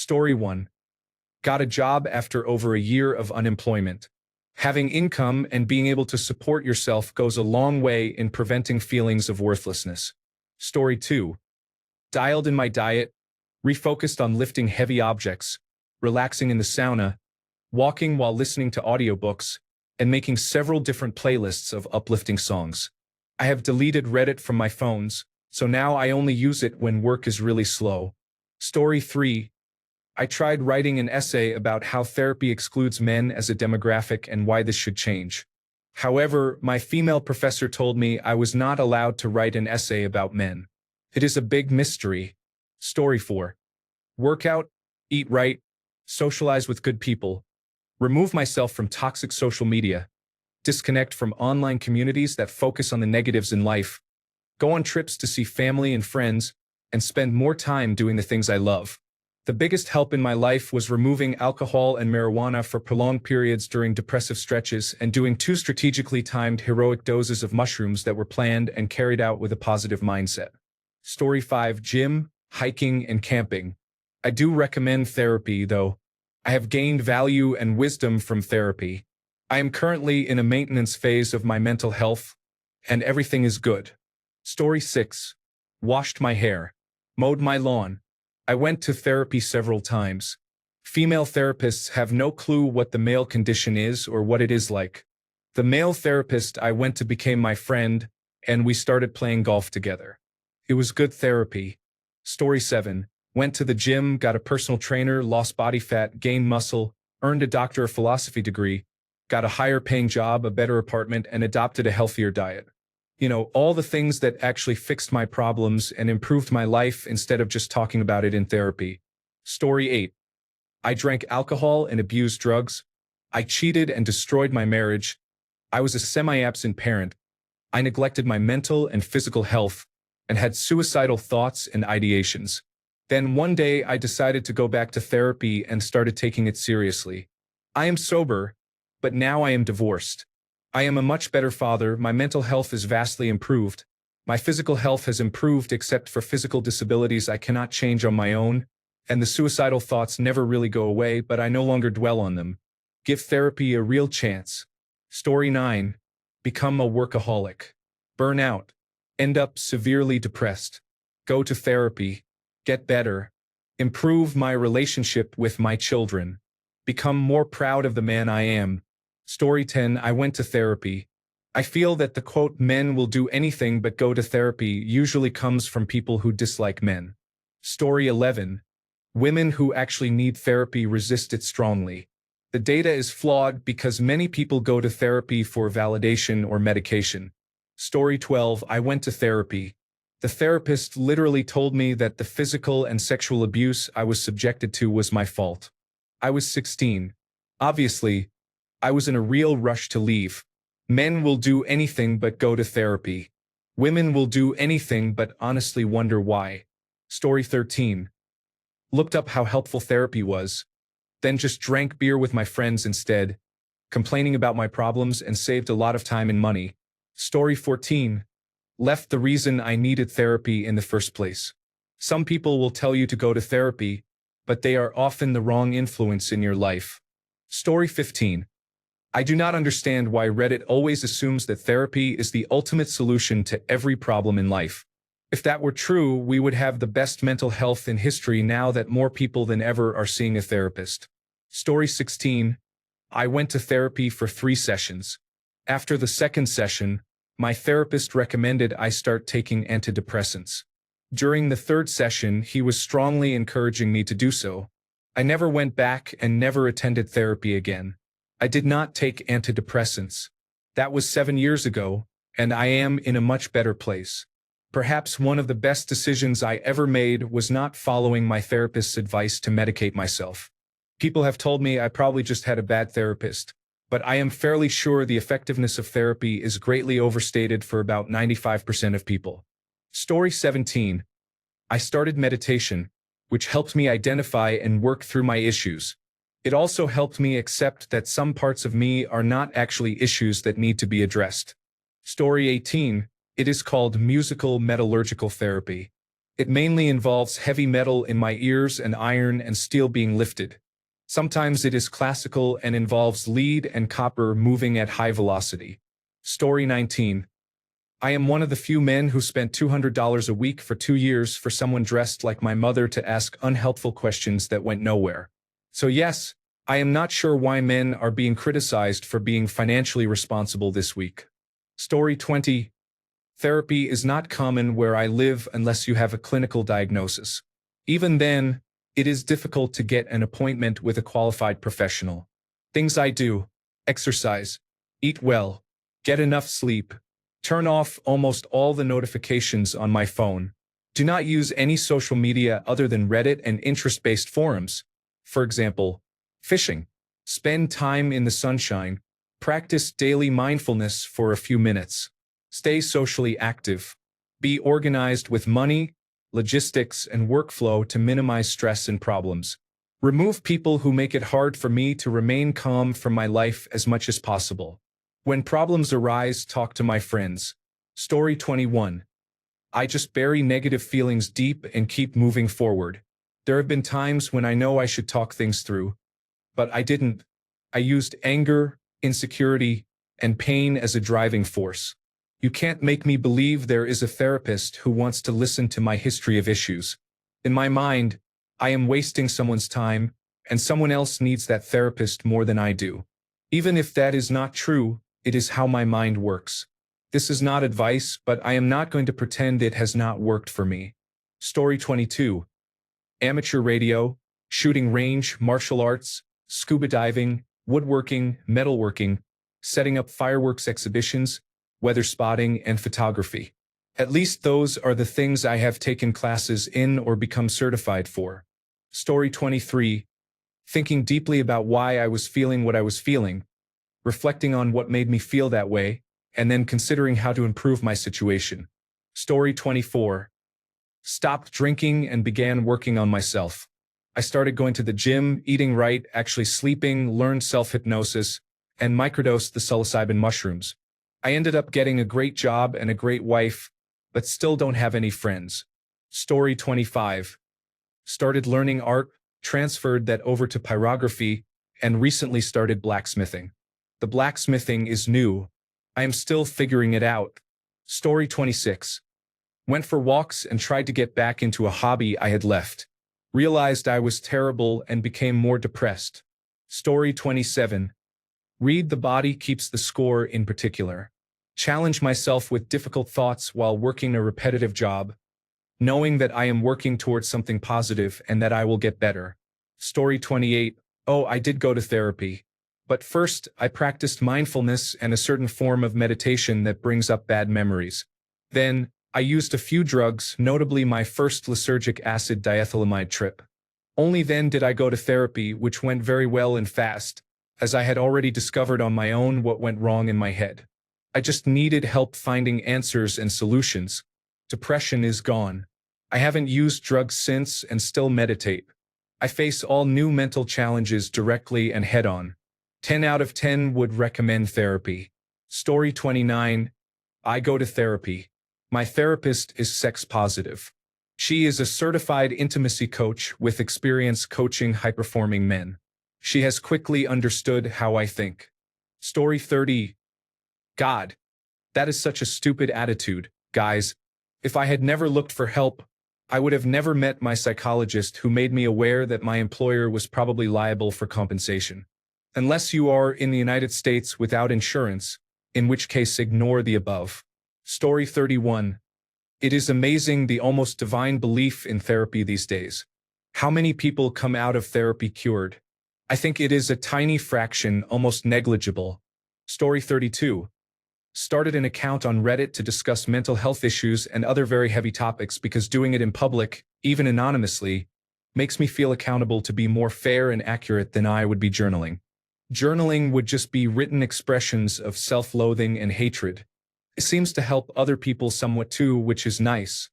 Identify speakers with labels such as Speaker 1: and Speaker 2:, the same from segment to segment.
Speaker 1: Story 1. Got a job after over a year of unemployment. Having income and being able to support yourself goes a long way in preventing feelings of worthlessness. Story 2. Dialed in my diet, refocused on lifting heavy objects, relaxing in the sauna, walking while listening to audiobooks, and making several different playlists of uplifting songs. I have deleted Reddit from my phones, so now I only use it when work is really slow. Story 3. I tried writing an essay about how therapy excludes men as a demographic and why this should change. However, my female professor told me I was not allowed to write an essay about men. It is a big mystery. Story 4. Workout, eat right, socialize with good people, remove myself from toxic social media, disconnect from online communities that focus on the negatives in life, go on trips to see family and friends, and spend more time doing the things I love. The biggest help in my life was removing alcohol and marijuana for prolonged periods during depressive stretches and doing 2 strategically timed heroic doses of mushrooms that were planned and carried out with a positive mindset. Story 5. Gym, hiking, and camping. I do recommend therapy, though. I have gained value and wisdom from therapy. I am currently in a maintenance phase of my mental health, and everything is good. Story 6. Washed my hair, mowed my lawn. I went to therapy several times. Female therapists have no clue what the male condition is or what it is like. The male therapist I went to became my friend, and we started playing golf together. It was good therapy. Story 7. Went to the gym, got a personal trainer, lost body fat, gained muscle, earned a Doctor of Philosophy degree, got a higher paying job, a better apartment, and adopted a healthier diet. All the things that actually fixed my problems and improved my life instead of just talking about it in therapy. Story 8. I drank alcohol and abused drugs. I cheated and destroyed my marriage. I was a semi-absent parent. I neglected my mental and physical health and had suicidal thoughts and ideations. Then one day I decided to go back to therapy and started taking it seriously. I am sober, but now I am divorced. I am a much better father, my mental health is vastly improved. My physical health has improved except for physical disabilities I cannot change on my own, and the suicidal thoughts never really go away, but I no longer dwell on them. Give therapy a real chance. Story 9. Become a workaholic. Burn out. End up severely depressed. Go to therapy. Get better. Improve my relationship with my children. Become more proud of the man I am. Story 10. I went to therapy. I feel that the quote, "men will do anything but go to therapy," usually comes from people who dislike men. Story 11. Women who actually need therapy resist it strongly. The data is flawed because many people go to therapy for validation or medication. Story 12. I went to therapy. The therapist literally told me that the physical and sexual abuse I was subjected to was my fault. I was 16. Obviously, I was in a real rush to leave. Men will do anything but go to therapy. Women will do anything but honestly wonder why. Story 13. Looked up how helpful therapy was, then just drank beer with my friends instead, complaining about my problems and saved a lot of time and money. Story 14. Left the reason I needed therapy in the first place. Some people will tell you to go to therapy, but they are often the wrong influence in your life. Story 15. I do not understand why Reddit always assumes that therapy is the ultimate solution to every problem in life. If that were true, we would have the best mental health in history now that more people than ever are seeing a therapist. Story 16. I went to therapy for 3 sessions. After the second session, my therapist recommended I start taking antidepressants. During the third session, he was strongly encouraging me to do so. I never went back and never attended therapy again. I did not take antidepressants. That was 7 years ago, and I am in a much better place. Perhaps one of the best decisions I ever made was not following my therapist's advice to medicate myself. People have told me I probably just had a bad therapist, but I am fairly sure the effectiveness of therapy is greatly overstated for about 95% of people. Story 17. I started meditation, which helped me identify and work through my issues. It also helped me accept that some parts of me are not actually issues that need to be addressed. Story 18. It is called musical metallurgical therapy. It mainly involves heavy metal in my ears and iron and steel being lifted. Sometimes it is classical and involves lead and copper moving at high velocity. Story 19. I am one of the few men who spent $200 a week for 2 years for someone dressed like my mother to ask unhelpful questions that went nowhere. So yes, I am not sure why men are being criticized for being financially responsible this week. Story 20. Therapy is not common where I live unless you have a clinical diagnosis. Even then, it is difficult to get an appointment with a qualified professional. Things I do: exercise, eat well, get enough sleep, turn off almost all the notifications on my phone, do not use any social media other than Reddit and interest-based forums. For example, fishing, spend time in the sunshine, practice daily mindfulness for a few minutes, stay socially active, be organized with money, logistics, and workflow to minimize stress and problems. Remove people who make it hard for me to remain calm from my life as much as possible. When problems arise, talk to my friends. Story 21. I just bury negative feelings deep and keep moving forward. There have been times when I know I should talk things through, but I didn't. I used anger, insecurity, and pain as a driving force. You can't make me believe there is a therapist who wants to listen to my history of issues. In my mind, I am wasting someone's time, and someone else needs that therapist more than I do. Even if that is not true, it is how my mind works. This is not advice, but I am not going to pretend it has not worked for me. Story 22. Amateur radio, shooting range, martial arts, scuba diving, woodworking, metalworking, setting up fireworks exhibitions, weather spotting, and photography. At least those are the things I have taken classes in or become certified for. Story 23. Thinking deeply about why I was feeling what I was feeling, reflecting on what made me feel that way, and then considering how to improve my situation. Story 24. Stopped drinking and began working on myself. I started going to the gym, eating right, actually sleeping, learned self-hypnosis, and microdosed the psilocybin mushrooms. I ended up getting a great job and a great wife, but still don't have any friends. Story 25. Started learning art, transferred that over to pyrography, and recently started blacksmithing. The blacksmithing is new. I am still figuring it out. Story 26. Went for walks and tried to get back into a hobby I had left. Realized I was terrible and became more depressed. Story 27. Read The Body Keeps the Score in particular. Challenge myself with difficult thoughts while working a repetitive job, knowing that I am working towards something positive and that I will get better. Story 28. Oh, I did go to therapy. But first, I practiced mindfulness and a certain form of meditation that brings up bad memories. Then, I used a few drugs, notably my first lysergic acid diethylamide trip. Only then did I go to therapy, which went very well and fast, as I had already discovered on my own what went wrong in my head. I just needed help finding answers and solutions. Depression is gone. I haven't used drugs since and still meditate. I face all new mental challenges directly and head-on. 10 out of 10 would recommend therapy. Story 29. I go to therapy. My therapist is sex positive. She is a certified intimacy coach with experience coaching high-performing men. She has quickly understood how I think. Story 30. God, that is such a stupid attitude, guys. If I had never looked for help, I would have never met my psychologist who made me aware that my employer was probably liable for compensation. Unless you are in the United States without insurance, in which case ignore the above. Story 31. It is amazing the almost divine belief in therapy these days. How many people come out of therapy cured? I think it is a tiny fraction, almost negligible. Story 32. Started an account on Reddit to discuss mental health issues and other very heavy topics because doing it in public, even anonymously, makes me feel accountable to be more fair and accurate than I would be journaling. Journaling would just be written expressions of self-loathing and hatred. It seems to help other people somewhat too, which is nice.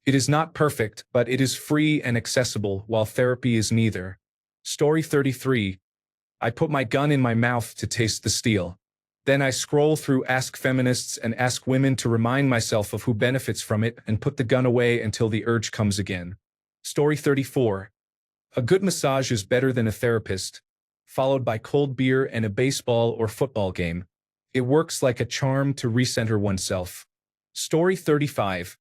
Speaker 1: It is not perfect, but it is free and accessible, while therapy is neither. Story 33. I put my gun in my mouth to taste the steel. Then I scroll through Ask Feminists and Ask Women to remind myself of who benefits from it and put the gun away until the urge comes again. Story 34. A good massage is better than a therapist, followed by cold beer and a baseball or football game. It works like a charm to recenter oneself. Story 35.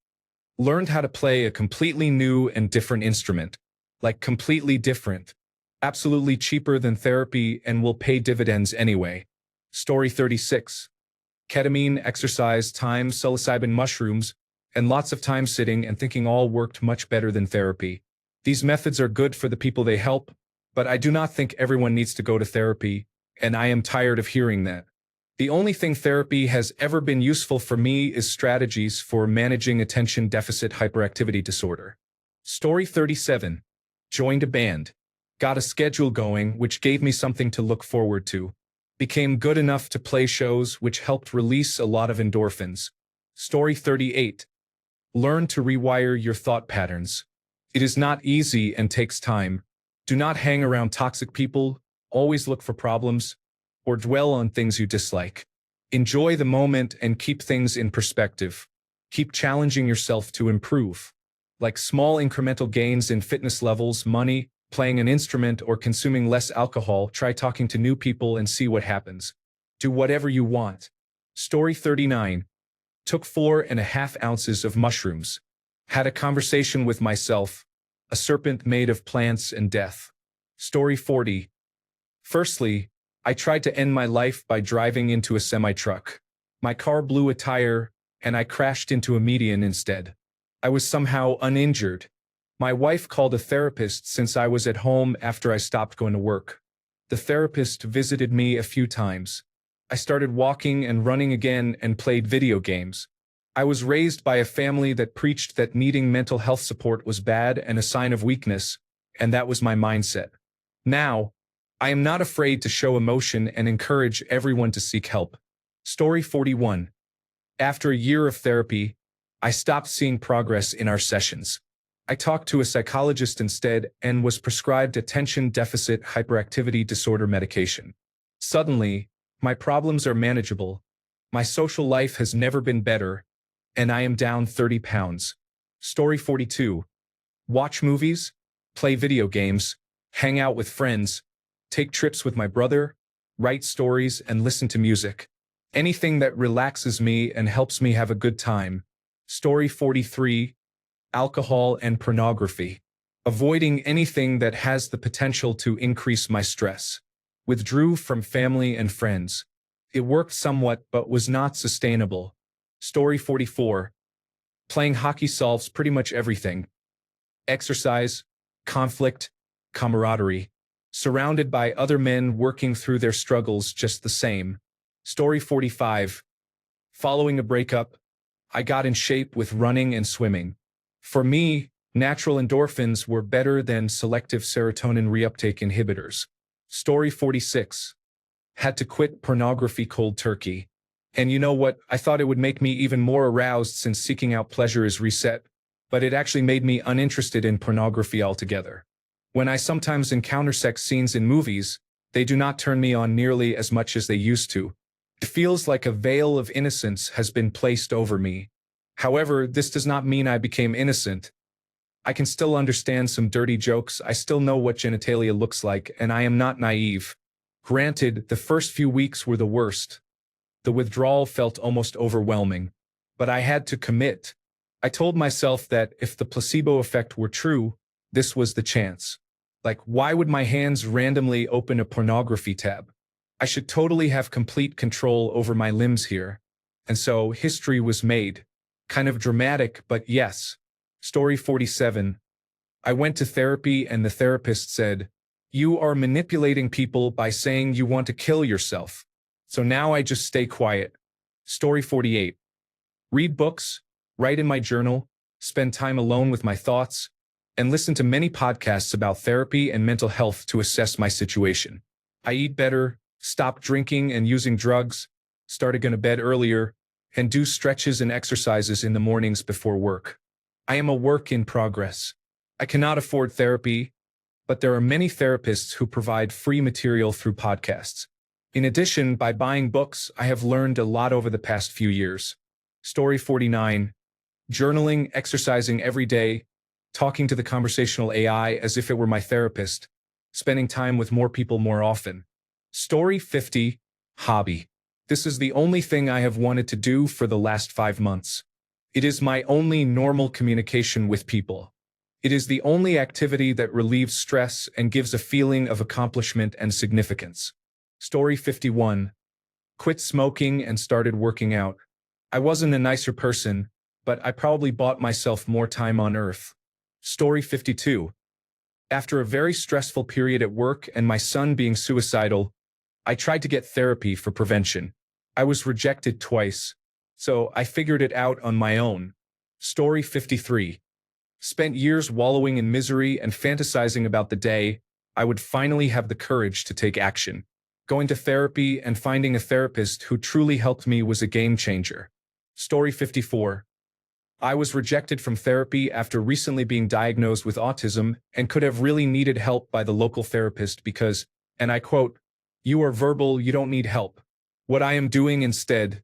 Speaker 1: Learned how to play a completely new and different instrument. Like completely different. Absolutely cheaper than therapy and will pay dividends anyway. Story 36. Ketamine, exercise, time, psilocybin mushrooms, and lots of time sitting and thinking all worked much better than therapy. These methods are good for the people they help, but I do not think everyone needs to go to therapy, and I am tired of hearing that. The only thing therapy has ever been useful for me is strategies for managing attention deficit hyperactivity disorder. Story 37. Joined a band. Got a schedule going, which gave me something to look forward to. Became good enough to play shows, which helped release a lot of endorphins. Story 38. Learn to rewire your thought patterns. It is not easy and takes time. Do not hang around toxic people, always look for problems, or dwell on things you dislike. Enjoy the moment and keep things in perspective. Keep challenging yourself to improve. Like small incremental gains in fitness levels, money, playing an instrument, or consuming less alcohol, try talking to new people and see what happens. Do whatever you want. Story 39. Took 4.5 ounces of mushrooms. Had a conversation with myself, a serpent made of plants and death. Story 40. Firstly, I tried to end my life by driving into a semi-truck. My car blew a tire, and I crashed into a median instead. I was somehow uninjured. My wife called a therapist since I was at home after I stopped going to work. The therapist visited me a few times. I started walking and running again and played video games. I was raised by a family that preached that needing mental health support was bad and a sign of weakness, and that was my mindset. Now, I am not afraid to show emotion and encourage everyone to seek help. Story 41. After a year of therapy, I stopped seeing progress in our sessions. I talked to a psychologist instead and was prescribed attention deficit hyperactivity disorder medication. Suddenly, my problems are manageable. My social life has never been better, and I am down 30 pounds. Story 42. Watch movies, play video games, hang out with friends, take trips with my brother, write stories, and listen to music. Anything that relaxes me and helps me have a good time. Story 43. Alcohol and pornography. Avoiding anything that has the potential to increase my stress. Withdrew from family and friends. It worked somewhat but was not sustainable. Story 44. Playing hockey solves pretty much everything. Exercise, conflict, camaraderie. Surrounded by other men working through their struggles just the same. Story 45. Following a breakup, I got in shape with running and swimming. For me, natural endorphins were better than selective serotonin reuptake inhibitors. Story 46. Had to quit pornography cold turkey. And you know what? I thought it would make me even more aroused since seeking out pleasure is reset, but it actually made me uninterested in pornography altogether. When I sometimes encounter sex scenes in movies, they do not turn me on nearly as much as they used to. It feels like a veil of innocence has been placed over me. However, this does not mean I became innocent. I can still understand some dirty jokes, I still know what genitalia looks like, and I am not naive. Granted, the first few weeks were the worst. The withdrawal felt almost overwhelming. But I had to commit. I told myself that if the placebo effect were true, this was the chance. Like, why would my hands randomly open a pornography tab? I should totally have complete control over my limbs here. And so, history was made. Kind of dramatic, but yes. Story 47. I went to therapy and the therapist said, "You are manipulating people by saying you want to kill yourself." So now I just stay quiet. Story 48. Read books, write in my journal, spend time alone with my thoughts, and listen to many podcasts about therapy and mental health to assess my situation. I eat better, stop drinking and using drugs, started going to bed earlier, and do stretches and exercises in the mornings before work. I am a work in progress. I cannot afford therapy, but there are many therapists who provide free material through podcasts. In addition, by buying books, I have learned a lot over the past few years. Story 49. Journaling, exercising every day, talking to the conversational AI as if it were my therapist, spending time with more people more often. Story 50. Hobby. This is the only thing I have wanted to do for the last 5 months. It is my only normal communication with people. It is the only activity that relieves stress and gives a feeling of accomplishment and significance. Story 51. Quit smoking and started working out. I wasn't a nicer person, but I probably bought myself more time on Earth. Story 52. After a very stressful period at work and my son being suicidal, I tried to get therapy for prevention. I was rejected twice, so I figured it out on my own. Story 53. Spent years wallowing in misery and fantasizing about the day I would finally have the courage to take action. Going to therapy and finding a therapist who truly helped me was a game changer. Story 54. I was rejected from therapy after recently being diagnosed with autism and could have really needed help by the local therapist because, and I quote, "You are verbal, you don't need help." What I am doing instead,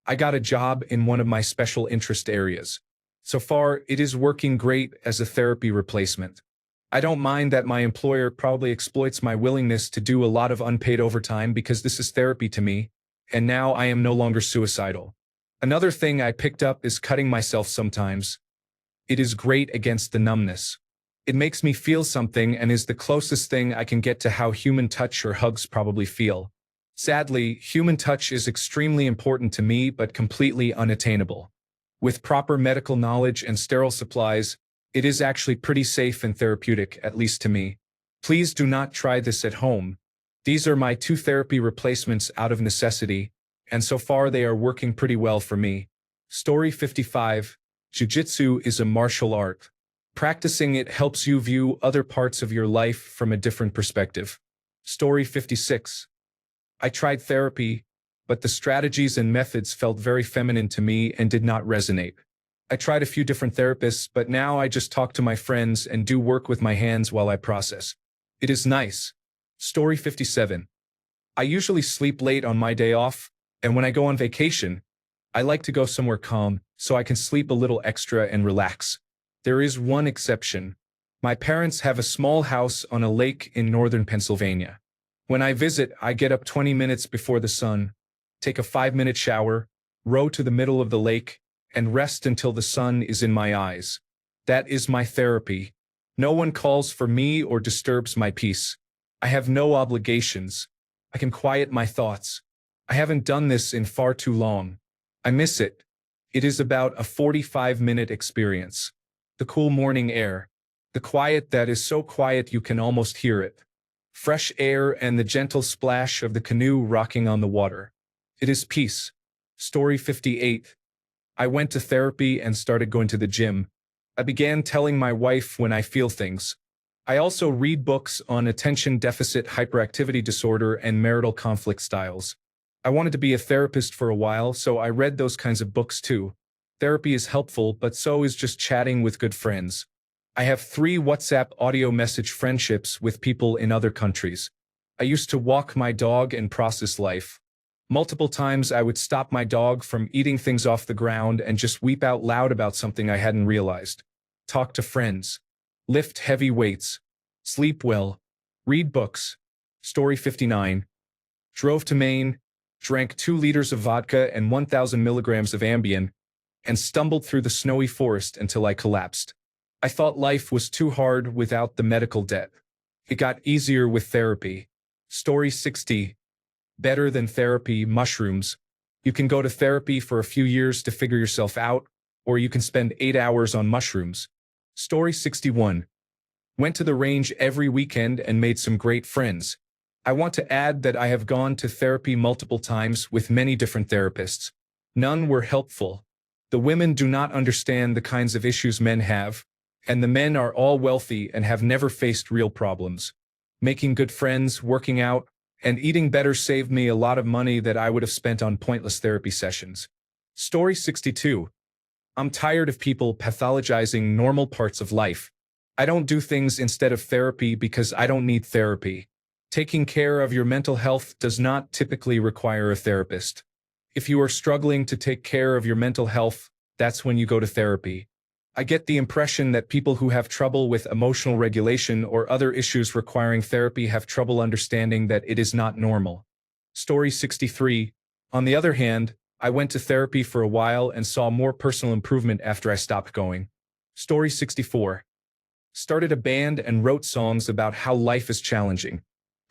Speaker 1: I got a job in one of my special interest areas. So far, it is working great as a therapy replacement. I don't mind that my employer probably exploits my willingness to do a lot of unpaid overtime because this is therapy to me, and now I am no longer suicidal. Another thing I picked up is cutting myself sometimes. It is great against the numbness. It makes me feel something and is the closest thing I can get to how human touch or hugs probably feel. Sadly, human touch is extremely important to me but completely unattainable. With proper medical knowledge and sterile supplies, it is actually pretty safe and therapeutic, at least to me. Please do not try this at home. These are my 2 therapy replacements out of necessity, and so far they are working pretty well for me. Story 55. Jiu-jitsu is a martial art. Practicing it helps you view other parts of your life from a different perspective. Story 56. I tried therapy, but the strategies and methods felt very feminine to me and did not resonate. I tried a few different therapists, but now I just talk to my friends and do work with my hands while I process. It is nice. Story 57. I usually sleep late on my day off, and when I go on vacation, I like to go somewhere calm so I can sleep a little extra and relax. There is one exception. My parents have a small house on a lake in northern Pennsylvania. When I visit, I get up 20 minutes before the sun, take a 5-minute shower, row to the middle of the lake, and rest until the sun is in my eyes. That is my therapy. No one calls for me or disturbs my peace. I have no obligations. I can quiet my thoughts. I haven't done this in far too long. I miss it. It is about a 45-minute experience. The cool morning air. The quiet that is so quiet you can almost hear it. Fresh air and the gentle splash of the canoe rocking on the water. It is peace. Story 58. I went to therapy and started going to the gym. I began telling my wife when I feel things. I also read books on attention deficit hyperactivity disorder and marital conflict styles. I wanted to be a therapist for a while, so I read those kinds of books too. Therapy is helpful, but so is just chatting with good friends. I have 3 WhatsApp audio message friendships with people in other countries. I used to walk my dog and process life. Multiple times I would stop my dog from eating things off the ground and just weep out loud about something I hadn't realized. Talk to friends. Lift heavy weights. Sleep well. Read books. Story 59. Drove to Maine, drank 2 liters of vodka and 1,000 milligrams of Ambien, and stumbled through the snowy forest until I collapsed. I thought life was too hard without the medical debt. It got easier with therapy. Story 60. Better than therapy, mushrooms. You can go to therapy for a few years to figure yourself out, or you can spend 8 hours on mushrooms. Story 61. Went to the range every weekend and made some great friends. I want to add that I have gone to therapy multiple times with many different therapists. None were helpful. The women do not understand the kinds of issues men have, and the men are all wealthy and have never faced real problems. Making good friends, working out, and eating better saved me a lot of money that I would have spent on pointless therapy sessions. Story 62. I'm tired of people pathologizing normal parts of life. I don't do things instead of therapy because I don't need therapy. Taking care of your mental health does not typically require a therapist. If you are struggling to take care of your mental health, that's when you go to therapy. I get the impression that people who have trouble with emotional regulation or other issues requiring therapy have trouble understanding that it is not normal. Story 63. On the other hand, I went to therapy for a while and saw more personal improvement after I stopped going. Story 64. Started a band and wrote songs about how life is challenging.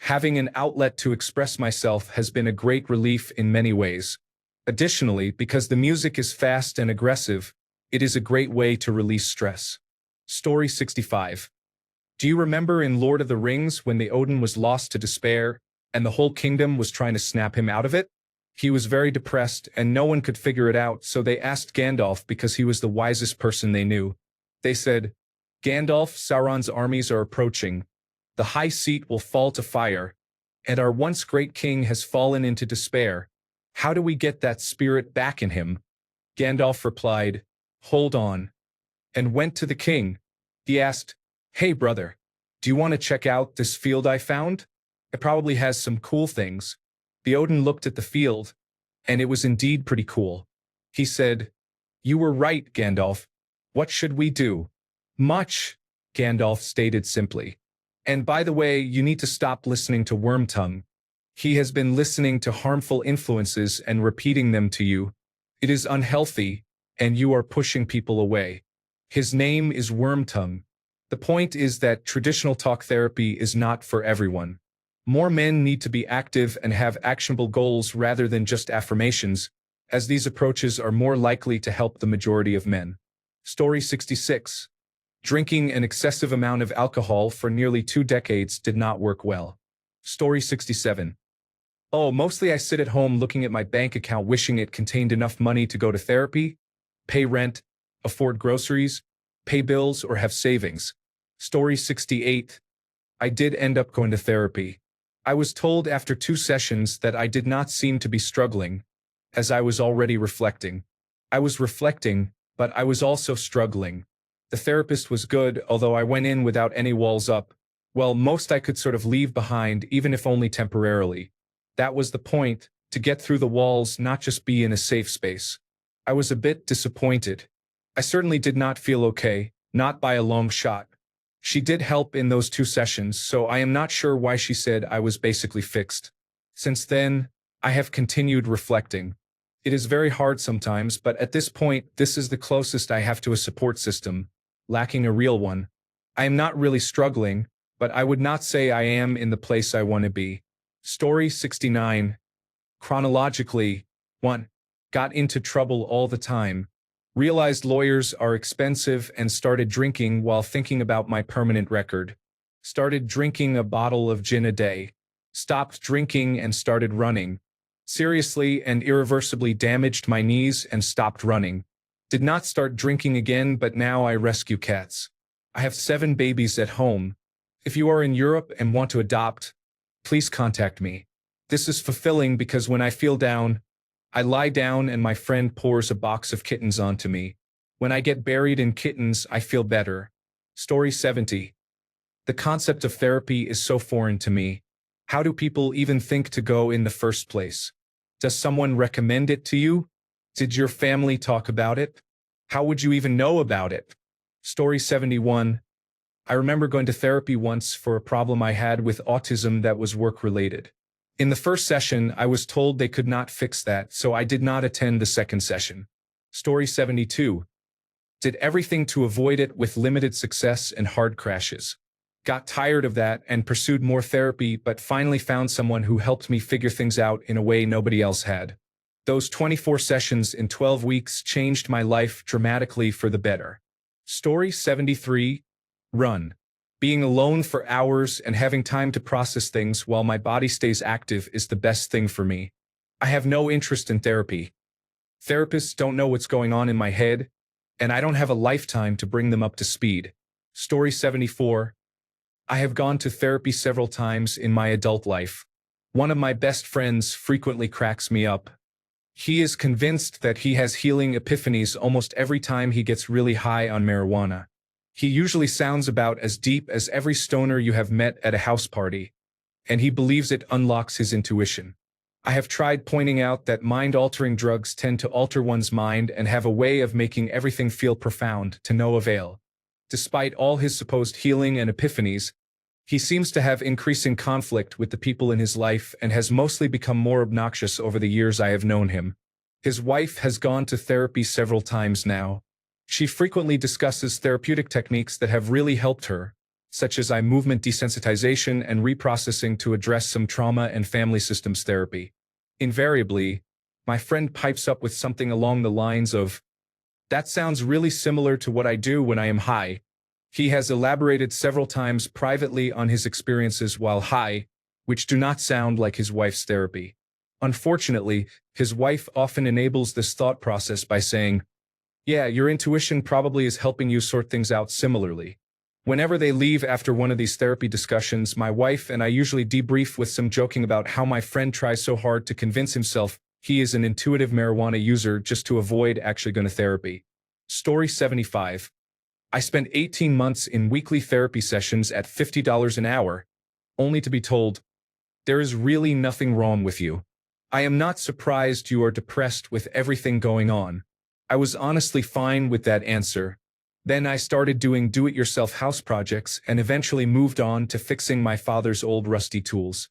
Speaker 1: Having an outlet to express myself has been a great relief in many ways. Additionally, because the music is fast and aggressive, it is a great way to release stress. Story 65. Do you remember in Lord of the Rings when the Odin was lost to despair, and the whole kingdom was trying to snap him out of it? He was very depressed, and no one could figure it out, so they asked Gandalf because he was the wisest person they knew. They said, "Gandalf, Sauron's armies are approaching. The high seat will fall to fire, and our once great king has fallen into despair. How do we get that spirit back in him?" Gandalf replied, "Hold on," and went to the king. He asked, "Hey brother, do you want to check out this field I found? It probably has some cool things." The Odin looked at the field, and it was indeed pretty cool. He said, "You were right, Gandalf. What should we do?" "Much," Gandalf stated simply. "And by the way, you need to stop listening to Wormtongue. He has been listening to harmful influences and repeating them to you. It is unhealthy, and you are pushing people away. His name is Wormtongue. The point is that traditional talk therapy is not for everyone. More men need to be active and have actionable goals rather than just affirmations, as these approaches are more likely to help the majority of men." Story 66. Drinking an excessive amount of alcohol for nearly 2 decades did not work well. Story 67. Oh, mostly I sit at home looking at my bank account wishing it contained enough money to go to therapy, pay rent, afford groceries, pay bills, or have savings. Story 68. I did end up going to therapy. I was told after 2 sessions that I did not seem to be struggling, as I was already reflecting. I was reflecting, but I was also struggling. The therapist was good, although I went in without any walls up. Well, most I could sort of leave behind, even if only temporarily. That was the point, to get through the walls, not just be in a safe space. I was a bit disappointed. I certainly did not feel okay, not by a long shot. She did help in those 2 sessions, so I am not sure why she said I was basically fixed. Since then, I have continued reflecting. It is very hard sometimes, but at this point, this is the closest I have to a support system, lacking a real one. I am not really struggling, but I would not say I am in the place I want to be. Story 69. Chronologically, 1. Got into trouble all the time. Realized lawyers are expensive and started drinking while thinking about my permanent record. Started drinking a bottle of gin a day. Stopped drinking and started running. Seriously and irreversibly damaged my knees and stopped running. Did not start drinking again, but now I rescue cats. I have 7 babies at home. If you are in Europe and want to adopt, please contact me. This is fulfilling because when I feel down, I lie down and my friend pours a box of kittens onto me. When I get buried in kittens, I feel better. Story 70. The concept of therapy is so foreign to me. How do people even think to go in the first place? Does someone recommend it to you? Did your family talk about it? How would you even know about it? Story 71. I remember going to therapy once for a problem I had with autism that was work-related. In the first session, I was told they could not fix that, so I did not attend the second session. Story 72. Did everything to avoid it with limited success and hard crashes. Got tired of that and pursued more therapy, but finally found someone who helped me figure things out in a way nobody else had. Those 24 sessions in 12 weeks changed my life dramatically for the better. Story 73. Run. Being alone for hours and having time to process things while my body stays active is the best thing for me. I have no interest in therapy. Therapists don't know what's going on in my head, and I don't have a lifetime to bring them up to speed. Story 74. I have gone to therapy several times in my adult life. One of my best friends frequently cracks me up. He is convinced that he has healing epiphanies almost every time he gets really high on marijuana. He usually sounds about as deep as every stoner you have met at a house party. and he believes it unlocks his intuition. I have tried pointing out that mind-altering drugs tend to alter one's mind and have a way of making everything feel profound, to no avail. Despite all his supposed healing and epiphanies, he seems to have increasing conflict with the people in his life and has mostly become more obnoxious over the years I have known him. His wife has gone to therapy several times now. She frequently discusses therapeutic techniques that have really helped her, such as eye movement desensitization and reprocessing to address some trauma and family systems therapy. Invariably, my friend pipes up with something along the lines of, "That sounds really similar to what I do when I am high." He has elaborated several times privately on his experiences while high, which do not sound like his wife's therapy. Unfortunately, his wife often enables this thought process by saying, "Yeah, your intuition probably is helping you sort things out similarly." Whenever they leave after one of these therapy discussions, my wife and I usually debrief with some joking about how my friend tries so hard to convince himself he is an intuitive marijuana user just to avoid actually going to therapy. Story 75. I spent 18 months in weekly therapy sessions at $50 an hour, only to be told, "There is really nothing wrong with you. I am not surprised you are depressed with everything going on." I was honestly fine with that answer. Then I started doing do-it-yourself house projects and eventually moved on to fixing my father's old rusty tools.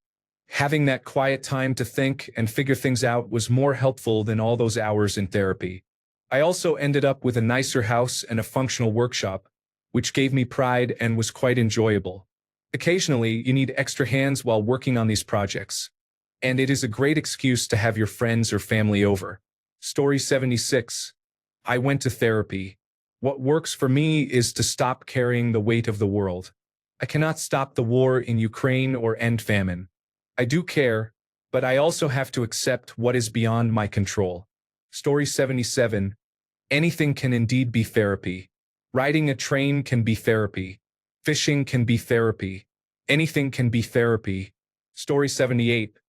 Speaker 1: Having that quiet time to think and figure things out was more helpful than all those hours in therapy. I also ended up with a nicer house and a functional workshop, which gave me pride and was quite enjoyable. Occasionally, you need extra hands while working on these projects, and it is a great excuse to have your friends or family over. Story 76. I went to therapy. What works for me is to stop carrying the weight of the world. I cannot stop the war in Ukraine or end famine. I do care, but I also have to accept what is beyond my control. Story 77. Anything can indeed be therapy. Riding a train can be therapy. Fishing can be therapy. Anything can be therapy. Story 78.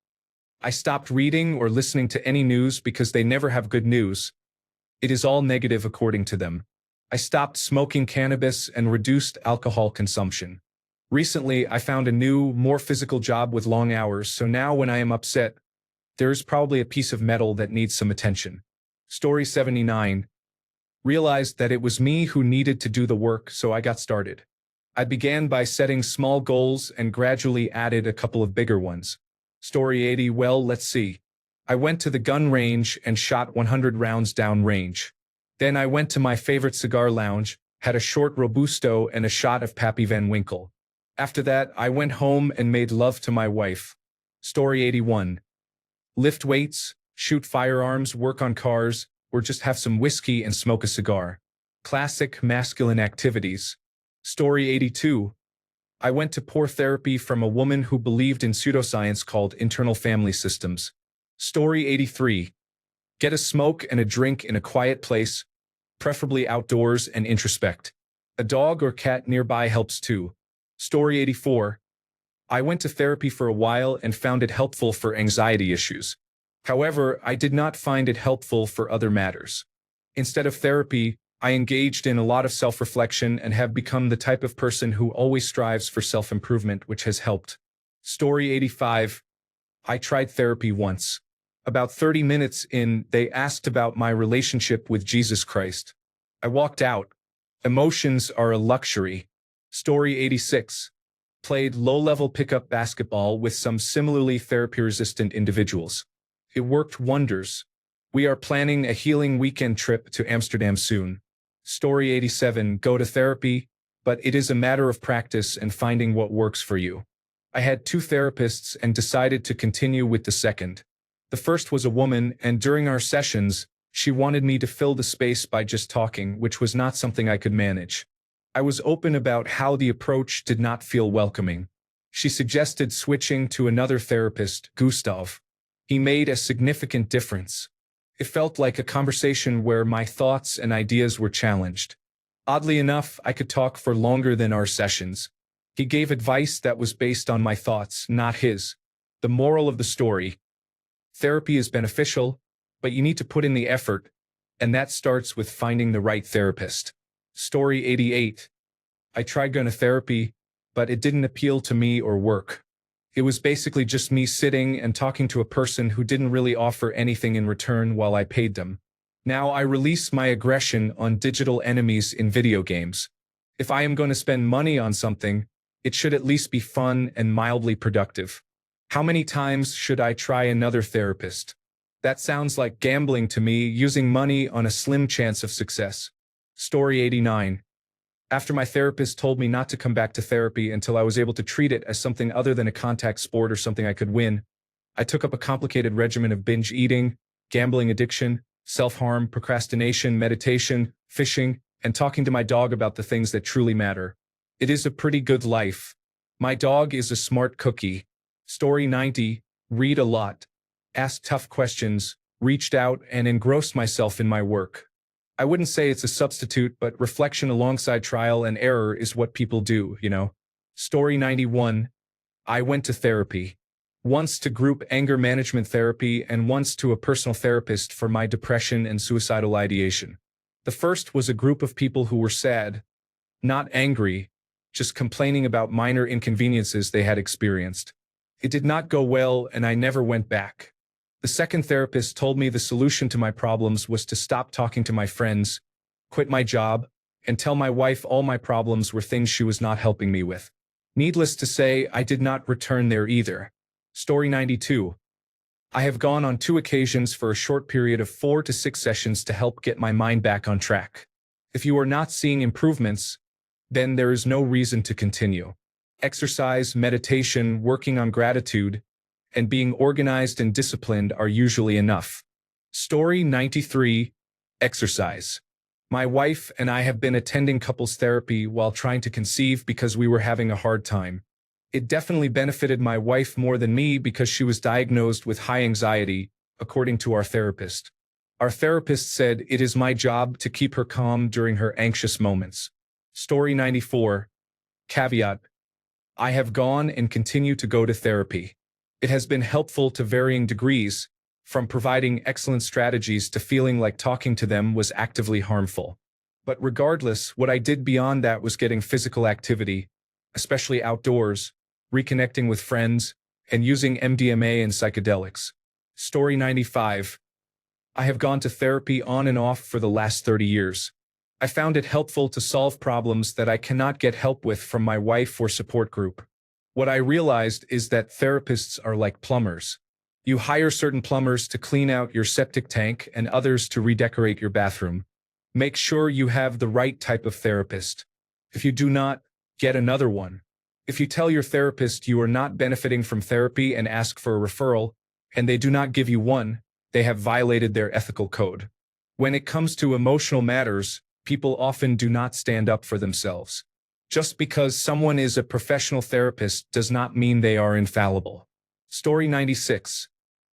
Speaker 1: I stopped reading or listening to any news because they never have good news. It is all negative according to them. I stopped smoking cannabis and reduced alcohol consumption. Recently, I found a new, more physical job with long hours, so now when I am upset, there is probably a piece of metal that needs some attention. Story 79. Realized that it was me who needed to do the work, so I got started. I began by setting small goals and gradually added a couple of bigger ones. Story 80. Well, let's see. I went to the gun range and shot 100 rounds down range. Then I went to my favorite cigar lounge, had a short Robusto and a shot of Pappy Van Winkle. After that, I went home and made love to my wife. Story 81. Lift weights, shoot firearms, work on cars, or just have some whiskey and smoke a cigar. Classic masculine activities. Story 82. I went to poor therapy from a woman who believed in pseudoscience called internal family systems. Story 83. Get a smoke and a drink in a quiet place, preferably outdoors, and introspect. A dog or cat nearby helps too. Story 84. I went to therapy for a while and found it helpful for anxiety issues. However, I did not find it helpful for other matters. Instead of therapy, I engaged in a lot of self-reflection and have become the type of person who always strives for self-improvement, which has helped. Story 85. I tried therapy once. About 30 minutes in, they asked about my relationship with Jesus Christ. I walked out. Emotions are a luxury. Story 86. Played low-level pickup basketball with some similarly therapy-resistant individuals. It worked wonders. We are planning a healing weekend trip to Amsterdam soon. Story 87. Go to therapy, but it is a matter of practice and finding what works for you. I had 2 therapists and decided to continue with the second. The first was a woman, and during our sessions, she wanted me to fill the space by just talking, which was not something I could manage. I was open about how the approach did not feel welcoming. She suggested switching to another therapist, Gustav. He made a significant difference. It felt like a conversation where my thoughts and ideas were challenged. Oddly enough, I could talk for longer than our sessions. He gave advice that was based on my thoughts, not his. The moral of the story: therapy is beneficial, but you need to put in the effort, and that starts with finding the right therapist. Story 88. I tried going to therapy, but it didn't appeal to me or work. It was basically just me sitting and talking to a person who didn't really offer anything in return while I paid them. Now I release my aggression on digital enemies in video games. If I am going to spend money on something, it should at least be fun and mildly productive. How many times should I try another therapist? That sounds like gambling to me, using money on a slim chance of success. Story 89. After my therapist told me not to come back to therapy until I was able to treat it as something other than a contact sport or something I could win, I took up a complicated regimen of binge eating, gambling addiction, self-harm, procrastination, meditation, fishing, and talking to my dog about the things that truly matter. It is a pretty good life. My dog is a smart cookie. Story 90. Read a lot. Asked tough questions, reached out, and engrossed myself in my work. I wouldn't say it's a substitute, but reflection alongside trial and error is what people do, you know. Story 91. I went to therapy. Once to group anger management therapy and once to a personal therapist for my depression and suicidal ideation. The first was a group of people who were sad, not angry, just complaining about minor inconveniences they had experienced. It did not go well, and I never went back. The second therapist told me the solution to my problems was to stop talking to my friends, quit my job, and tell my wife all my problems were things she was not helping me with. Needless to say, I did not return there either. Story 92. I have gone on 2 occasions for a short period of 4 to 6 sessions to help get my mind back on track. If you are not seeing improvements, then there is no reason to continue. Exercise, meditation, working on gratitude, and being organized and disciplined are usually enough. Story 93. Exercise. My wife and I have been attending couples therapy while trying to conceive because we were having a hard time. It definitely benefited my wife more than me because she was diagnosed with high anxiety, according to our therapist. Our therapist said it is my job to keep her calm during her anxious moments. Story 94. Caveat. I have gone and continue to go to therapy. It has been helpful to varying degrees, from providing excellent strategies to feeling like talking to them was actively harmful. But regardless, what I did beyond that was getting physical activity, especially outdoors, reconnecting with friends, and using MDMA and psychedelics. Story 95. I have gone to therapy on and off for the last 30 years. I found it helpful to solve problems that I cannot get help with from my wife or support group. What I realized is that therapists are like plumbers. You hire certain plumbers to clean out your septic tank and others to redecorate your bathroom. Make sure you have the right type of therapist. If you do not, get another one. If you tell your therapist you are not benefiting from therapy and ask for a referral, and they do not give you one, they have violated their ethical code. When it comes to emotional matters, people often do not stand up for themselves. Just because someone is a professional therapist does not mean they are infallible. Story 96.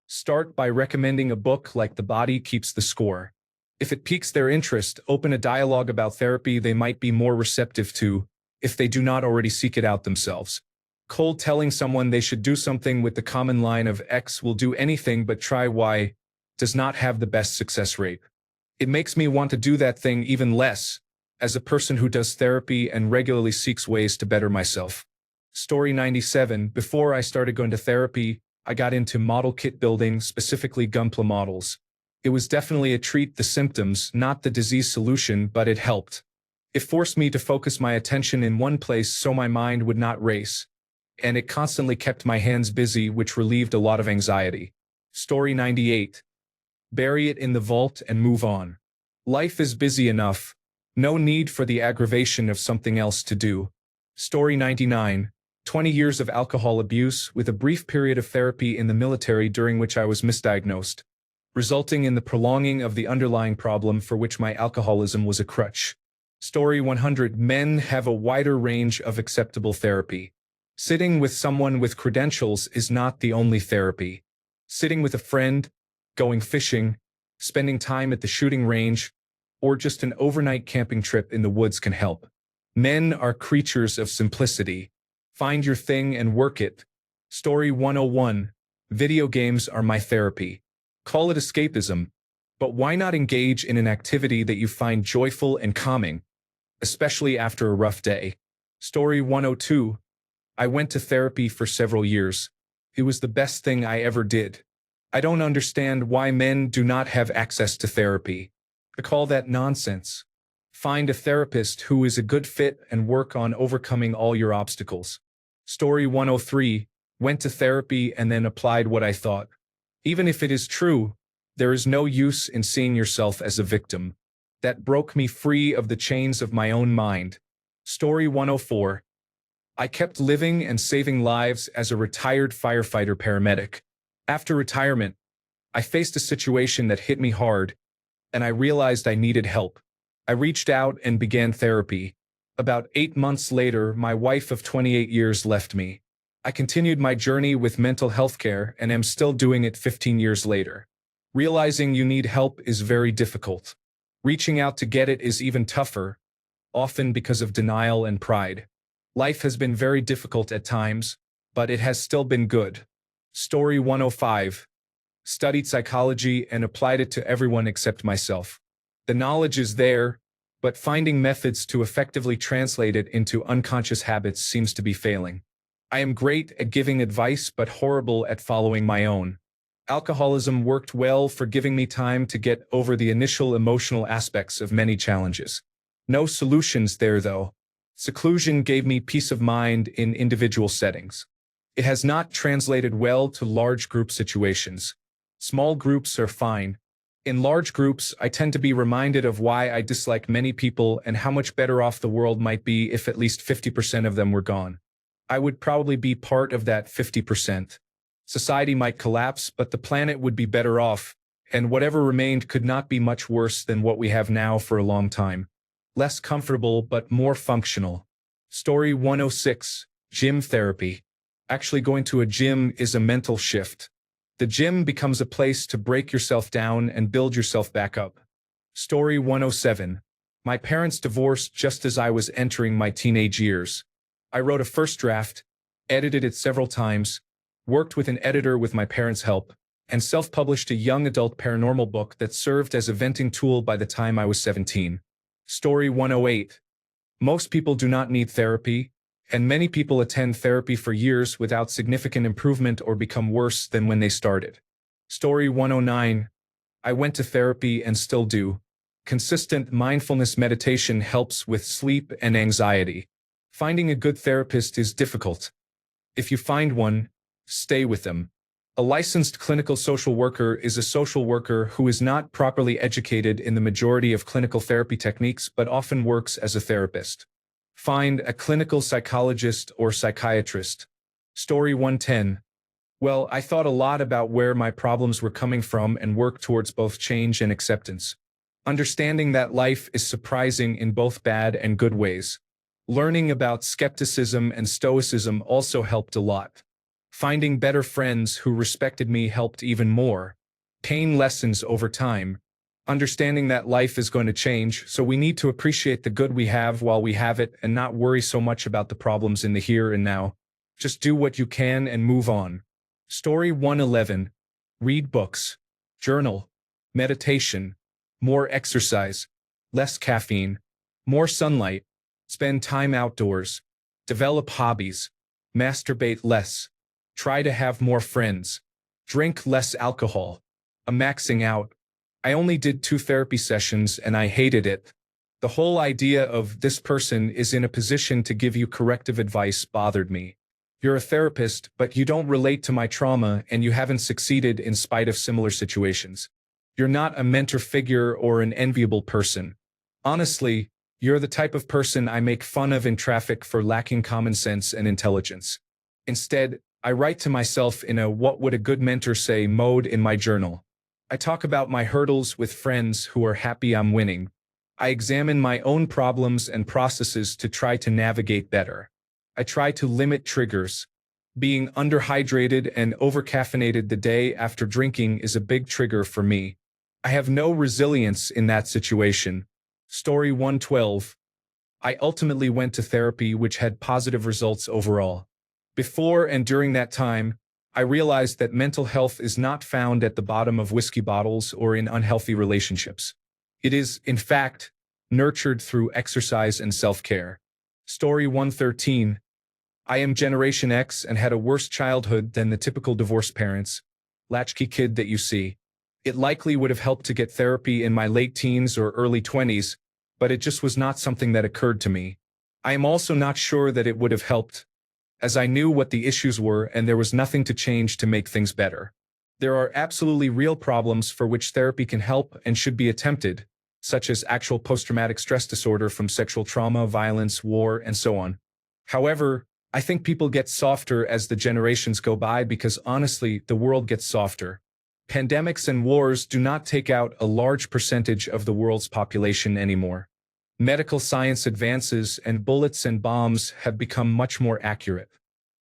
Speaker 1: Start by recommending a book like The Body Keeps the Score. If it piques their interest, open a dialogue about therapy they might be more receptive to, if they do not already seek it out themselves. Cold telling someone they should do something with the common line of X will do anything but try Y does not have the best success rate. It makes me want to do that thing even less, as a person who does therapy and regularly seeks ways to better myself. Story 97. Before I started going to therapy, I got into model kit building, specifically Gunpla models. It was definitely a treat the symptoms, not the disease solution, but it helped. It forced me to focus my attention in one place so my mind would not race, and it constantly kept my hands busy, which relieved a lot of anxiety. Story 98. Bury it in the vault and move on. Life is busy enough. No need for the aggravation of something else to do. Story 99. 20 years of alcohol abuse with a brief period of therapy in the military during which I was misdiagnosed, resulting in the prolonging of the underlying problem for which my alcoholism was a crutch. Story 100. Men have a wider range of acceptable therapy. Sitting with someone with credentials is not the only therapy. Sitting with a friend, going fishing, spending time at the shooting range, or just an overnight camping trip in the woods can help. Men are creatures of simplicity. Find your thing and work it. Story 101. Video games are my therapy. Call it escapism, but why not engage in an activity that you find joyful and calming, especially after a rough day? Story 102. I went to therapy for several years. It was the best thing I ever did. I don't understand why men do not have access to therapy. I call that nonsense. Find a therapist who is a good fit and work on overcoming all your obstacles. Story 103, went to therapy and then applied what I thought. Even if it is true, there is no use in seeing yourself as a victim. That broke me free of the chains of my own mind. Story 104, I kept living and saving lives as a retired firefighter paramedic. After retirement, I faced a situation that hit me hard, and I realized I needed help. I reached out and began therapy. About 8 months later, my wife of 28 years left me. I continued my journey with mental health care and am still doing it 15 years later. Realizing you need help is very difficult. Reaching out to get it is even tougher, often because of denial and pride. Life has been very difficult at times, but it has still been good. Story 105. Studied psychology and applied it to everyone except myself. The knowledge is there, but finding methods to effectively translate it into unconscious habits seems to be failing. I am great at giving advice but horrible at following my own. Alcoholism worked well for giving me time to get over the initial emotional aspects of many challenges. No solutions there though. Seclusion gave me peace of mind in individual settings. It has not translated well to large group situations. Small groups are fine. In large groups, I tend to be reminded of why I dislike many people and how much better off the world might be if at least 50% of them were gone. I would probably be part of that 50%. Society might collapse, but the planet would be better off, and whatever remained could not be much worse than what we have now for a long time. Less comfortable, but more functional. Story 106, Gym Therapy. Actually going to a gym is a mental shift. The gym becomes a place to break yourself down and build yourself back up. Story 107. My parents divorced just as I was entering my teenage years. I wrote a first draft, edited it several times, worked with an editor with my parents' help, and self-published a young adult paranormal book that served as a venting tool by the time I was 17. Story 108. Most people do not need therapy, and many people attend therapy for years without significant improvement or become worse than when they started. Story 109. I went to therapy and still do. Consistent mindfulness meditation helps with sleep and anxiety. Finding a good therapist is difficult. If you find one, stay with them. A licensed clinical social worker is a social worker who is not properly educated in the majority of clinical therapy techniques but often works as a therapist. Find a clinical psychologist or psychiatrist. Story 110. Well, I thought a lot about where my problems were coming from and worked towards both change and acceptance. Understanding that life is surprising in both bad and good ways. Learning about skepticism and stoicism also helped a lot. Finding better friends who respected me helped even more. Pain lessons over time. Understanding that life is going to change, so we need to appreciate the good we have while we have it and not worry so much about the problems in the here and now. Just do what you can and move on. Story 111. Read books. Journal. Meditation. More exercise. Less caffeine. More sunlight. Spend time outdoors. Develop hobbies. Masturbate less. Try to have more friends. Drink less alcohol. Maxing out. I only did 2 therapy sessions and I hated it. The whole idea of this person is in a position to give you corrective advice bothered me. You're a therapist, but you don't relate to my trauma and you haven't succeeded in spite of similar situations. You're not a mentor figure or an enviable person. Honestly, you're the type of person I make fun of in traffic for lacking common sense and intelligence. Instead, I write to myself in a "what would a good mentor say" mode in my journal. I talk about my hurdles with friends who are happy I'm winning. I examine my own problems and processes to try to navigate better. I try to limit triggers. Being underhydrated and overcaffeinated the day after drinking is a big trigger for me. I have no resilience in that situation. Story 112. I ultimately went to therapy, which had positive results overall. Before and during that time, I realized that mental health is not found at the bottom of whiskey bottles or in unhealthy relationships. It is, in fact, nurtured through exercise and self-care. Story 113. I am Generation X and had a worse childhood than the typical divorced parents, latchkey kid that you see. It likely would have helped to get therapy in my late teens or early 20s, but it just was not something that occurred to me. I am also not sure that it would have helped, as I knew what the issues were and there was nothing to change to make things better. There are absolutely real problems for which therapy can help and should be attempted, such as actual post-traumatic stress disorder from sexual trauma, violence, war, and so on. However, I think people get softer as the generations go by because honestly, the world gets softer. Pandemics and wars do not take out a large percentage of the world's population anymore. Medical science advances and bullets and bombs have become much more accurate.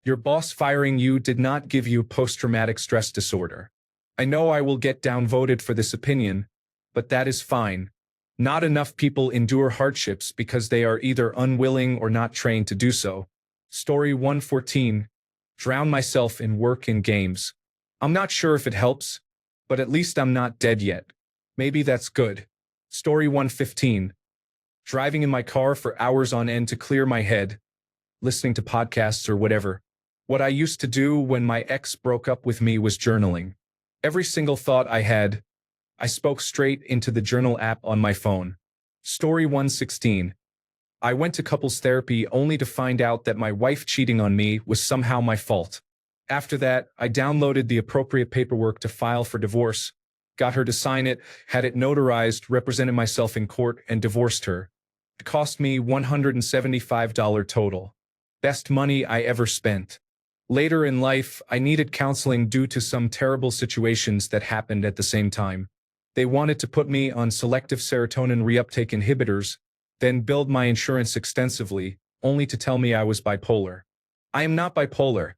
Speaker 1: Your boss firing you did not give you post-traumatic stress disorder. I know I will get downvoted for this opinion, but that is fine. Not enough people endure hardships because they are either unwilling or not trained to do so. Story 114. Drown myself in work and games. I'm not sure if it helps, but at least I'm not dead yet. Maybe that's good. Story 115. Driving in my car for hours on end to clear my head, listening to podcasts or whatever. What I used to do when my ex broke up with me was journaling. Every single thought I had, I spoke straight into the journal app on my phone. Story 116. I went to couples therapy only to find out that my wife cheating on me was somehow my fault. After that, I downloaded the appropriate paperwork to file for divorce, got her to sign it, had it notarized, represented myself in court, and divorced her. It cost me $175 total. Best money I ever spent. Later in life, I needed counseling due to some terrible situations that happened at the same time. They wanted to put me on selective serotonin reuptake inhibitors, then billed my insurance extensively, only to tell me I was bipolar. I am not bipolar.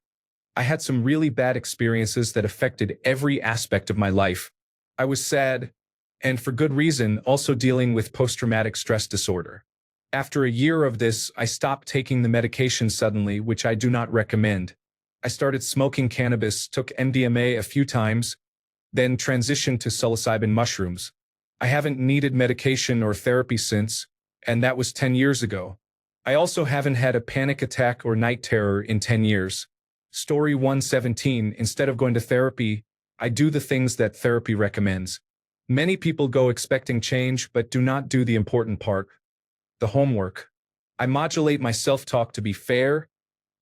Speaker 1: I had some really bad experiences that affected every aspect of my life. I was sad, and for good reason, also dealing with post-traumatic stress disorder. After a year of this, I stopped taking the medication suddenly, which I do not recommend. I started smoking cannabis, took MDMA a few times, then transitioned to psilocybin mushrooms. I haven't needed medication or therapy since, and that was 10 years ago. I also haven't had a panic attack or night terror in 10 years. Story 117. Instead of going to therapy, I do the things that therapy recommends. Many people go expecting change but do not do the important part. The homework. I modulate my self-talk to be fair,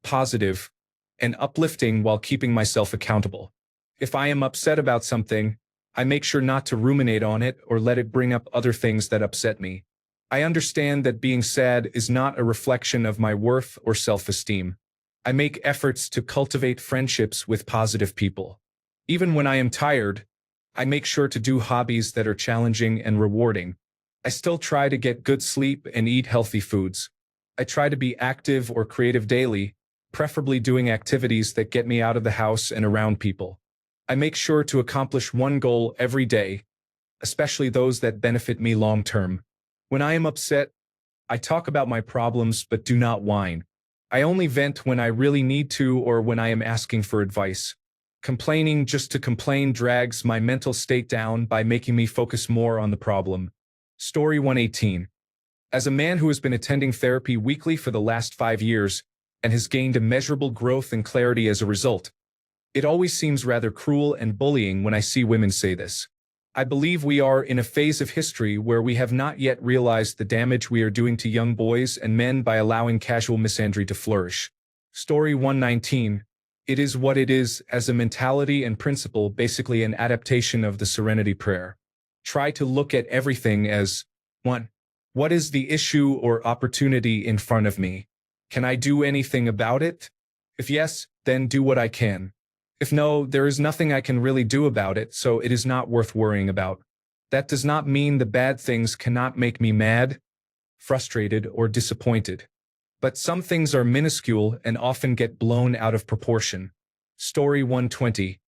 Speaker 1: positive, and uplifting while keeping myself accountable. If I am upset about something, I make sure not to ruminate on it or let it bring up other things that upset me. I understand that being sad is not a reflection of my worth or self-esteem. I make efforts to cultivate friendships with positive people. Even when I am tired, I make sure to do hobbies that are challenging and rewarding. I still try to get good sleep and eat healthy foods. I try to be active or creative daily, preferably doing activities that get me out of the house and around people. I make sure to accomplish one goal every day, especially those that benefit me long term. When I am upset, I talk about my problems but do not whine. I only vent when I really need to or when I am asking for advice. Complaining just to complain drags my mental state down by making me focus more on the problem. Story 118. As a man who has been attending therapy weekly for the last 5 years and has gained immeasurable growth and clarity as a result, it always seems rather cruel and bullying when I see women say this. I believe we are in a phase of history where we have not yet realized the damage we are doing to young boys and men by allowing casual misandry to flourish. Story 119. It is what it is as a mentality and principle, basically an adaptation of the Serenity Prayer. Try to look at everything as, 1. What is the issue or opportunity in front of me? Can I do anything about it? If yes, then do what I can. If no, there is nothing I can really do about it, so it is not worth worrying about. That does not mean the bad things cannot make me mad, frustrated, or disappointed. But some things are minuscule and often get blown out of proportion. Story 120.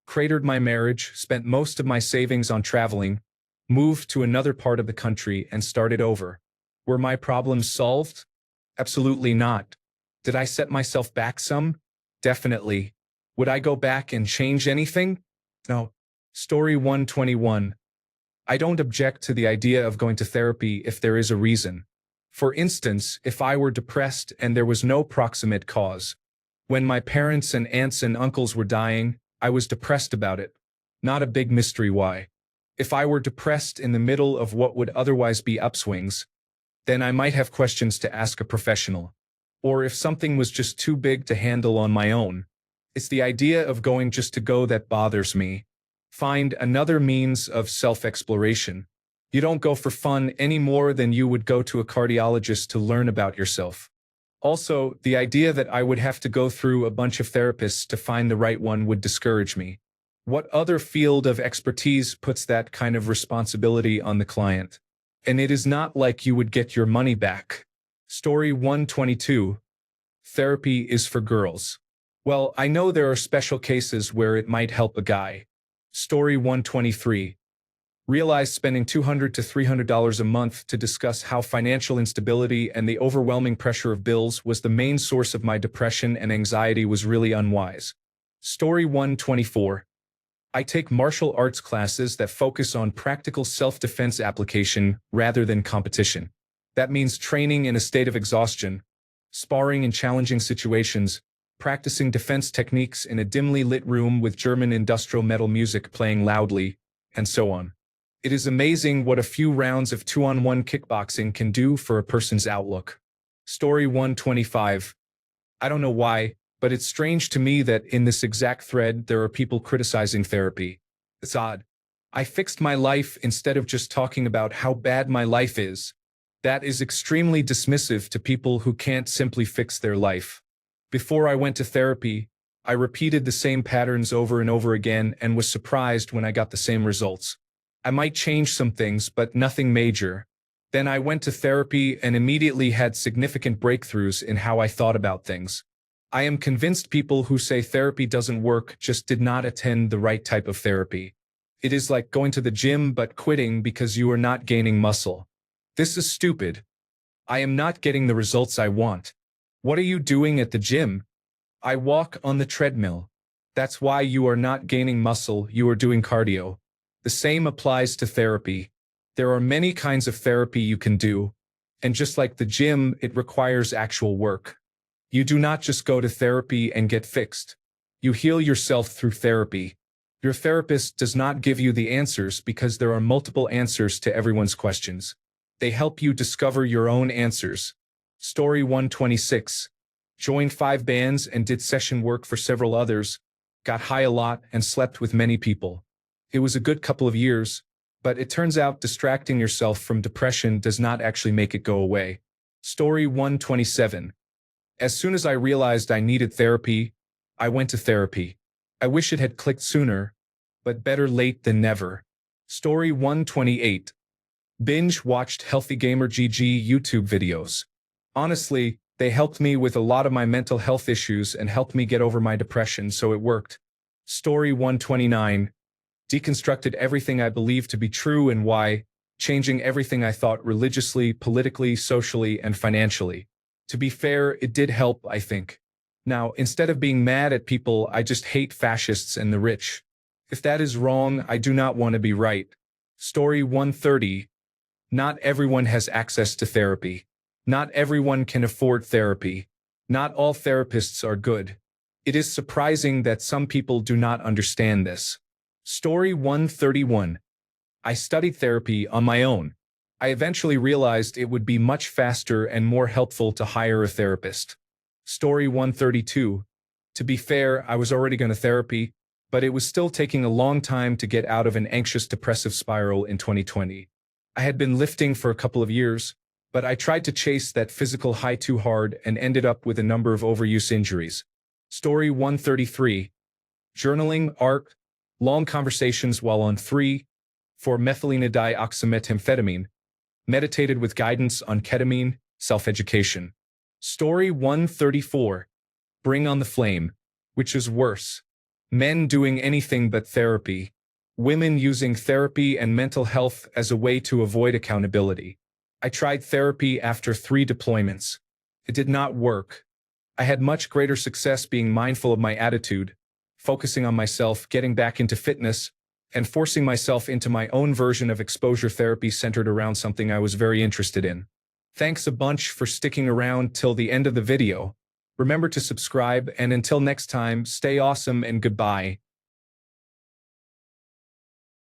Speaker 1: Cratered my marriage, spent most of my savings on traveling, moved to another part of the country, and started over. Were my problems solved? Absolutely not. Did I set myself back some? Definitely. Would I go back and change anything? No. Story 121. I don't object to the idea of going to therapy if there is a reason. For instance, if I were depressed and there was no proximate cause. When my parents and aunts and uncles were dying, I was depressed about it. Not a big mystery why. If I were depressed in the middle of what would otherwise be upswings, then I might have questions to ask a professional. Or if something was just too big to handle on my own. It's the idea of going just to go that bothers me. Find another means of self-exploration. You don't go for fun any more than you would go to a cardiologist to learn about yourself. Also, the idea that I would have to go through a bunch of therapists to find the right one would discourage me. What other field of expertise puts that kind of responsibility on the client? And it is not like you would get your money back. Story 122. Therapy is for girls. Well, I know there are special cases where it might help a guy. Story 123. Realized spending $200 to $300 a month to discuss how financial instability and the overwhelming pressure of bills was the main source of my depression and anxiety was really unwise. Story 124. I take martial arts classes that focus on practical self-defense application rather than competition. That means training in a state of exhaustion, sparring in challenging situations, practicing defense techniques in a dimly lit room with German industrial metal music playing loudly, and so on. It is amazing what a few rounds of 2-on-1 kickboxing can do for a person's outlook. Story 125. I don't know why, but it's strange to me that in this exact thread there are people criticizing therapy. It's odd. I fixed my life instead of just talking about how bad my life is. That is extremely dismissive to people who can't simply fix their life. Before I went to therapy, I repeated the same patterns over and over again and was surprised when I got the same results. I might change some things, but nothing major. Then I went to therapy and immediately had significant breakthroughs in how I thought about things. I am convinced people who say therapy doesn't work just did not attend the right type of therapy. It is like going to the gym but quitting because you are not gaining muscle. This is stupid. I am not getting the results I want. What are you doing at the gym? I walk on the treadmill. That's why you are not gaining muscle, you are doing cardio. The same applies to therapy. There are many kinds of therapy you can do, and just like the gym, it requires actual work. You do not just go to therapy and get fixed. You heal yourself through therapy. Your therapist does not give you the answers because there are multiple answers to everyone's questions. They help you discover your own answers. Story 126. Joined 5 bands and did session work for several others, got high a lot and slept with many people. It was a good couple of years, but it turns out distracting yourself from depression does not actually make it go away. Story 127. As soon as I realized I needed therapy, I went to therapy. I wish it had clicked sooner, but better late than never. Story 128. Binge watched Healthy Gamer GG YouTube videos. Honestly, they helped me with a lot of my mental health issues and helped me get over my depression, so it worked. Story 129. Deconstructed everything I believed to be true and why, changing everything I thought religiously, politically, socially, and financially. To be fair, it did help, I think. Now, instead of being mad at people, I just hate fascists and the rich. If that is wrong, I do not want to be right. Story 130. Not everyone has access to therapy. Not everyone can afford therapy. Not all therapists are good. It is surprising that some people do not understand this. Story 131. I studied therapy on my own. I eventually realized it would be much faster and more helpful to hire a therapist. Story 132. To be fair, I was already going to therapy, but it was still taking a long time to get out of an anxious depressive spiral in 2020. I had been lifting for a couple of years, but I tried to chase that physical high too hard and ended up with a number of overuse injuries. Story 133. Journaling, art, long conversations while on 3,4-methylenedioxymethamphetamine, meditated with guidance on ketamine, self-education. Story 134. Bring on the flame. Which is worse? Men doing anything but therapy. Women using therapy and mental health as a way to avoid accountability. I tried therapy after 3 deployments. It did not work. I had much greater success being mindful of my attitude, focusing on myself, getting back into fitness, and forcing myself into my own version of exposure therapy centered around something I was very interested in. Thanks a bunch for sticking around till the end of the video. Remember to subscribe, and until next time, stay awesome and goodbye.